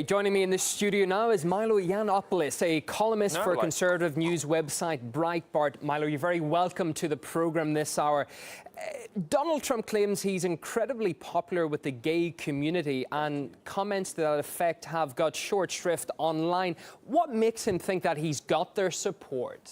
Joining me in the studio now is Milo Yiannopoulos, a columnist for conservative news website Breitbart. Milo, you're very welcome to the programme this hour. Donald Trump claims he's incredibly popular with the gay community, and comments to that effect have got short shrift online. What makes him think that he's got their support?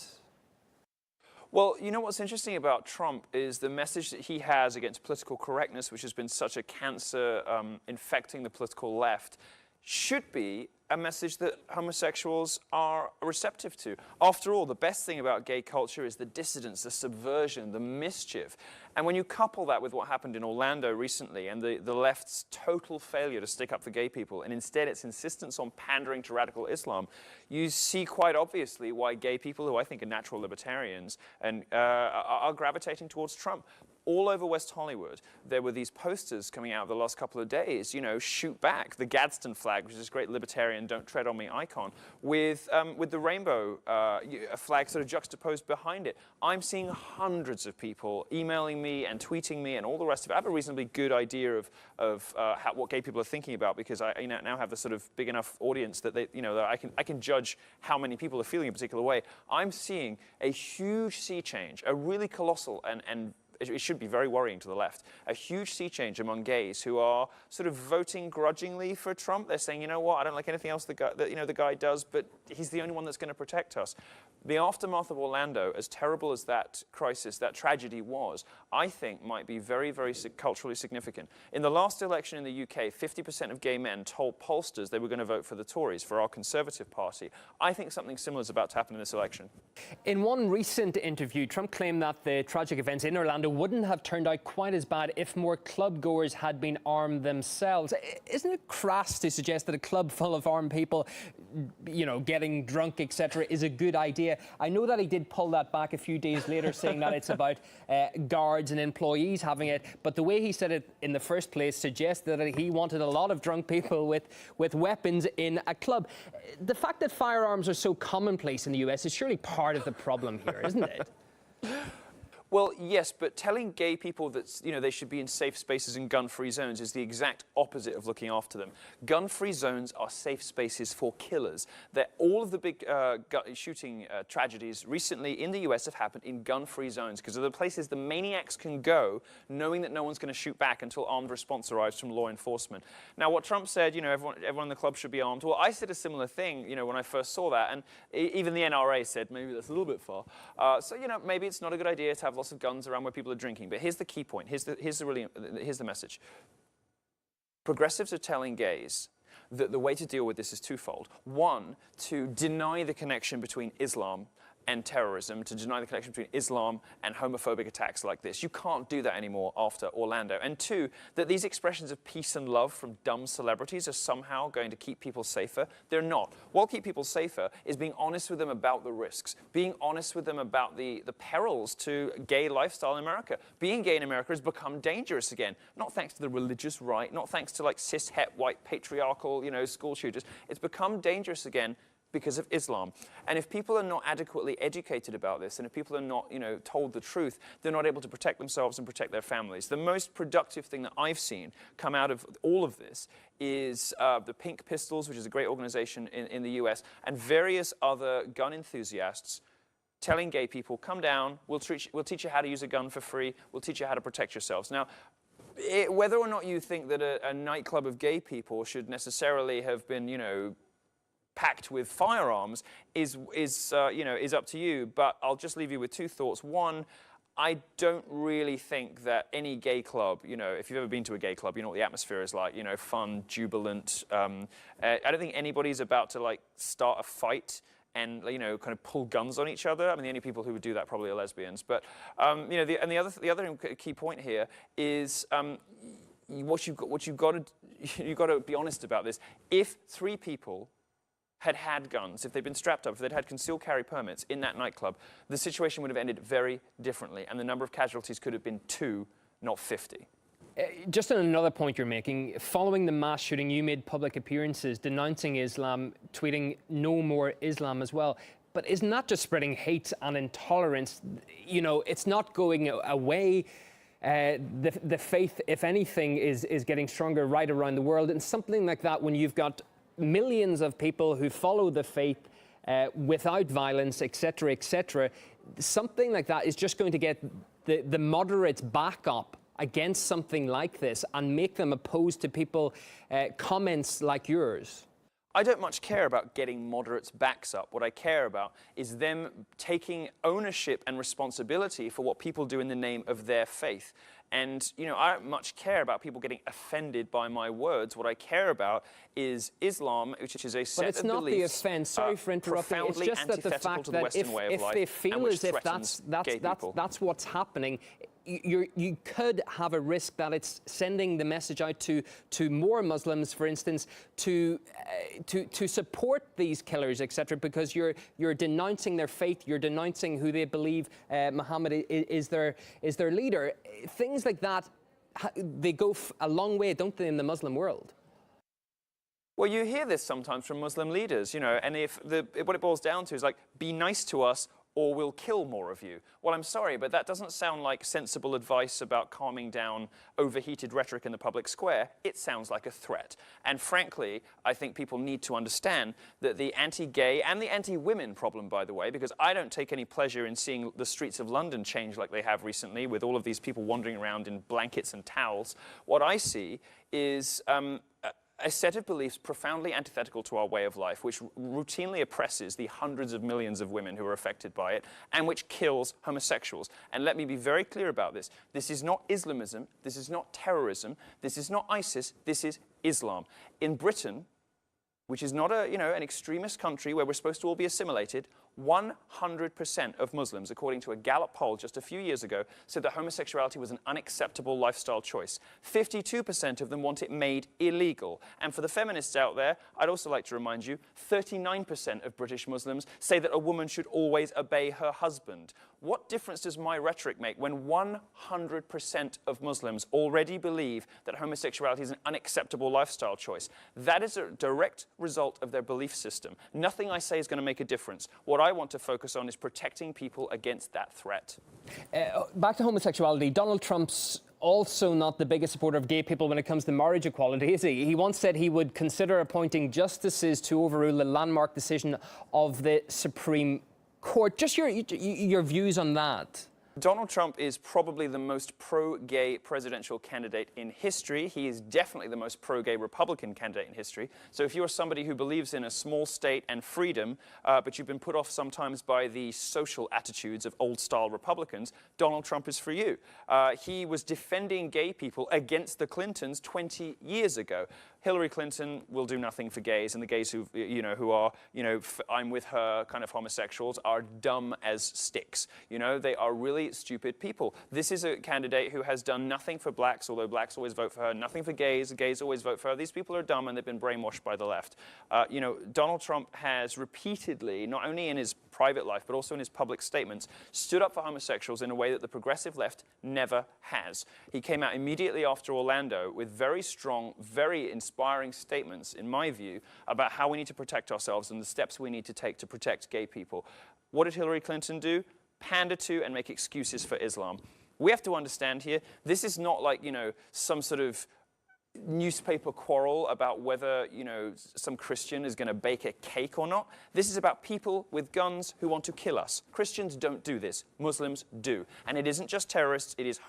Well, you know what's interesting about Trump is the message that he has against political correctness, which has been such a cancer infecting the political left, should be a message that homosexuals are receptive to. After all, the best thing about gay culture is the dissidence, the subversion, the mischief. And when you couple that with what happened in Orlando recently and the left's total failure to stick up for gay people, and instead its insistence on pandering to radical Islam, you see quite obviously why gay people, who I think are natural libertarians, and are gravitating towards Trump. All over West Hollywood, there were these posters coming out the last couple of days, you know, shoot back, the Gadsden flag, which is this great libertarian don't tread on me icon, with the rainbow flag sort of juxtaposed behind it. I'm seeing hundreds of people emailing me and tweeting me and all the rest of it. I have a reasonably good idea of what gay people are thinking about, because I now have a sort of big enough audience that they, that I can judge how many people are feeling a particular way. I'm seeing a huge sea change, a really colossal and it should be very worrying to the left. A huge sea change among gays who are sort of voting grudgingly for Trump. They're saying, you know what, I don't like anything else the guy does, but he's the only one that's going to protect us. The aftermath of Orlando, as terrible as that crisis, that tragedy was, I think might be very, very culturally significant. In the last election in the UK, 50% of gay men told pollsters they were going to vote for the Tories, for our Conservative Party. I think something similar is about to happen in this election. In one recent interview, Trump claimed that the tragic events in Orlando wouldn't have turned out quite as bad if more club-goers had been armed themselves. Isn't it crass to suggest that a club full of armed people, getting drunk, etc., is a good idea? I know that he did pull that back a few days later, saying that it's about guards and employees having it, but the way he said it in the first place suggests that he wanted a lot of drunk people with weapons in a club. The fact that firearms are so commonplace in the US is surely part of the problem here, isn't it? Well, yes, but telling gay people that they should be in safe spaces and gun-free zones is the exact opposite of looking after them. Gun-free zones are safe spaces for killers. All of the big shooting tragedies recently in the US have happened in gun-free zones, because they're the places the maniacs can go knowing that no one's going to shoot back until armed response arrives from law enforcement. Now, what Trump said, everyone in the club should be armed. Well, I said a similar thing, when I first saw that, and even the NRA said maybe that's a little bit far. So, maybe it's not a good idea to have lots of guns around where people are drinking. But here's the key point. Here's the message. Progressives are telling gays that the way to deal with this is twofold. One, to deny the connection between Islam and terrorism, to deny the connection between Islam and homophobic attacks like this. You can't do that anymore after Orlando. And two, that these expressions of peace and love from dumb celebrities are somehow going to keep people safer. They're not. What will keep people safer is being honest with them about the risks, being honest with them about the perils to gay lifestyle in America. Being gay in America has become dangerous again, not thanks to the religious right, not thanks to like cis-het white patriarchal, school shooters. It's become dangerous again because of Islam. And if people are not adequately educated about this, and if people are not, told the truth, they're not able to protect themselves and protect their families. The most productive thing that I've seen come out of all of this is the Pink Pistols, which is a great organization in the US, and various other gun enthusiasts telling gay people, come down, we'll teach you how to use a gun for free, we'll teach you how to protect yourselves. Now, whether or not you think that a nightclub of gay people should necessarily have been, packed with firearms is up to you, but I'll just leave you with two thoughts. One, I don't really think that any gay club, if you've ever been to a gay club, you know what the atmosphere is like, fun, jubilant. I don't think anybody's about to start a fight and kind of pull guns on each other. I mean, the only people who would do that probably are lesbians. But the other key point here is you've got to be honest about this. If 3 people had guns, if they'd been strapped up, if they'd had concealed carry permits in that nightclub, the situation would have ended very differently, and the number of casualties could have been 2, not 50. Just on another point you're making, following the mass shooting, you made public appearances denouncing Islam, tweeting "No more Islam" as well. But isn't that just spreading hate and intolerance? It's not going away. The faith, if anything, is getting stronger right around the world. And something like that, when you've got millions of people who follow the faith without violence, etc., etc., something like that is just going to get the moderates back up against something like this and make them opposed to people, comments like yours? I don't much care about getting moderates' backs up. What I care about is them taking ownership and responsibility for what people do in the name of their faith. And, you know, I don't much care about people getting offended by my words. What I care about is Islam, which is a set of beliefs. But it's not the offence. Sorry for interrupting. It's just that the fact that if they feel as if that's what's happening, you could have a risk that it's sending the message out to more Muslims, for instance, to support these killers, etc., because you're denouncing their faith, you're denouncing who they believe Muhammad is their leader. Things like that, they go a long way, don't they, in the Muslim world? Well, you hear this sometimes from Muslim leaders, you know, and what it boils down to is like, be nice to us or we'll kill more of you. Well, I'm sorry, but that doesn't sound like sensible advice about calming down overheated rhetoric in the public square. It sounds like a threat. And frankly, I think people need to understand that the anti-gay and the anti-women problem, by the way, because I don't take any pleasure in seeing the streets of London change like they have recently with all of these people wandering around in blankets and towels. What I see is a set of beliefs profoundly antithetical to our way of life, which routinely oppresses the hundreds of millions of women who are affected by it, and which kills homosexuals. And let me be very clear about this. This is not Islamism. This is not terrorism. This is not ISIS. This is Islam. In Britain, which is not an extremist country where we're supposed to all be assimilated, 100% of Muslims, according to a Gallup poll just a few years ago, said that homosexuality was an unacceptable lifestyle choice. 52% of them want it made illegal. And for the feminists out there, I'd also like to remind you, 39% of British Muslims say that a woman should always obey her husband. What difference does my rhetoric make when 100% of Muslims already believe that homosexuality is an unacceptable lifestyle choice? That is a direct result of their belief system. Nothing I say is going to make a difference. What I want to focus on is protecting people against that threat. Back to homosexuality. Donald Trump's also not the biggest supporter of gay people when it comes to marriage equality, is he? He once said he would consider appointing justices to overrule the landmark decision of the Supreme Court. Just your views on that. Donald Trump is probably the most pro-gay presidential candidate in history. He is definitely the most pro-gay Republican candidate in history. So if you're somebody who believes in a small state and freedom, but you've been put off sometimes by the social attitudes of old-style Republicans, Donald Trump is for you. He was defending gay people against the Clintons 20 years ago. Hillary Clinton will do nothing for gays, and the gays who are, I'm with her kind of homosexuals are dumb as sticks. They are really stupid people. This is a candidate who has done nothing for blacks, although blacks always vote for her, nothing for gays, gays always vote for her. These people are dumb and they've been brainwashed by the left. Donald Trump has repeatedly, not only in his private life, but also in his public statements, stood up for homosexuals in a way that the progressive left never has. He came out immediately after Orlando with very strong, very inspiring statements, in my view, about how we need to protect ourselves and the steps we need to take to protect gay people. What did Hillary Clinton do? Pander to and make excuses for Islam. We have to understand here, this is not like, some sort of newspaper quarrel about whether, some Christian is going to bake a cake or not. This is about people with guns who want to kill us. Christians don't do this. Muslims do. And it isn't just terrorists. It is,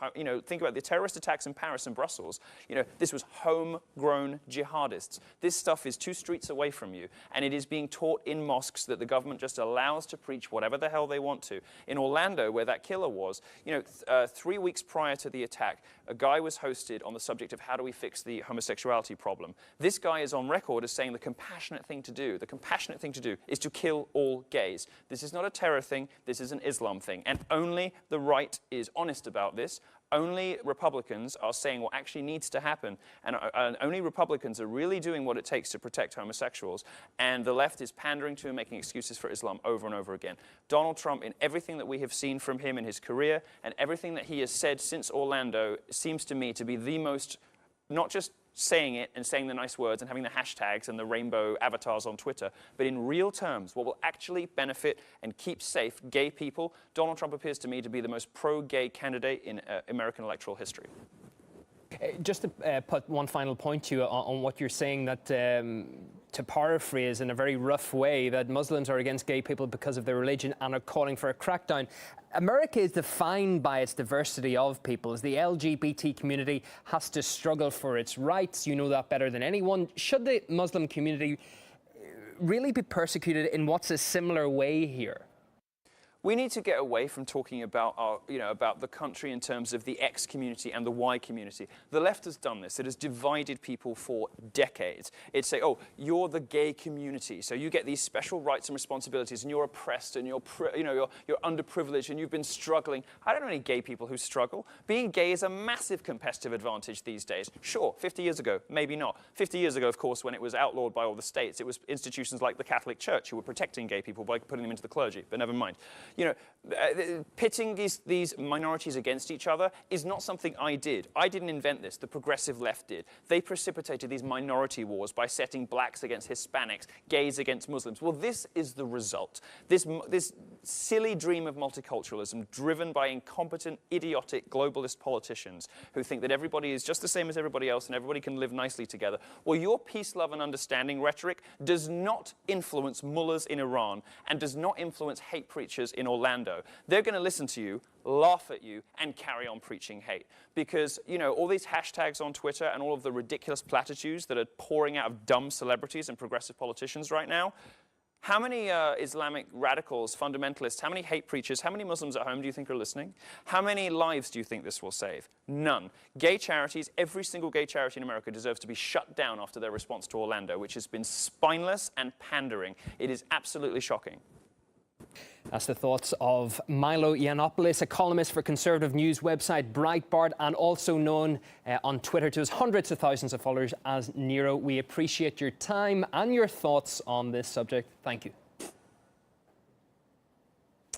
think about the terrorist attacks in Paris and Brussels. This was homegrown jihadists. This stuff is 2 streets away from you. And it is being taught in mosques that the government just allows to preach whatever the hell they want to. In Orlando, where that killer was, 3 weeks prior to the attack, a guy was hosted on the subject of how do we fix the homosexuality problem. This guy is on record as saying the compassionate thing to do is to kill all gays. This is not a terror thing, this is an Islam thing. And only the right is honest about this. Only Republicans are saying what actually needs to happen, and only Republicans are really doing what it takes to protect homosexuals, and the left is pandering to and making excuses for Islam over and over again. Donald Trump, in everything that we have seen from him in his career, and everything that he has said since Orlando, seems to me to be the most, not just saying it and saying the nice words and having the hashtags and the rainbow avatars on Twitter, but in real terms, what will actually benefit and keep safe gay people, Donald Trump appears to me to be the most pro-gay candidate in American electoral history. Just to put one final point to you on what you're saying, that to paraphrase in a very rough way, that Muslims are against gay people because of their religion and are calling for a crackdown. America is defined by its diversity of peoples. The LGBT community has to struggle for its rights. You know that better than anyone. Should the Muslim community really be persecuted in what's a similar way here? We need to get away from talking about about the country in terms of the X community and the Y community. The left has done this. It has divided people for decades. It's say, oh, you're the gay community, so you get these special rights and responsibilities, and you're oppressed, and you're underprivileged, and you've been struggling. I don't know any gay people who struggle. Being gay is a massive competitive advantage these days. Sure, 50 years ago, maybe not. 50 years ago, of course, when it was outlawed by all the states, it was institutions like the Catholic Church who were protecting gay people by putting them into the clergy. But never mind. Pitting these minorities against each other is not something I did. I didn't invent this. The progressive left did. They precipitated these minority wars by setting blacks against Hispanics, gays against Muslims. Well, this is the result. This silly dream of multiculturalism driven by incompetent, idiotic, globalist politicians who think that everybody is just the same as everybody else and everybody can live nicely together. Well, your peace, love, and understanding rhetoric does not influence mullahs in Iran and does not influence hate preachers in Orlando. They're going to listen to you, laugh at you, and carry on preaching hate. Because, all these hashtags on Twitter and all of the ridiculous platitudes that are pouring out of dumb celebrities and progressive politicians right now, how many Islamic radicals, fundamentalists, how many hate preachers, how many Muslims at home do you think are listening? How many lives do you think this will save? None. Gay charities, every single gay charity in America deserves to be shut down after their response to Orlando, which has been spineless and pandering. It is absolutely shocking. That's the thoughts of Milo Yiannopoulos, a columnist for conservative news website Breitbart, and also known on Twitter to his hundreds of thousands of followers as Nero. We appreciate your time and your thoughts on this subject. Thank you.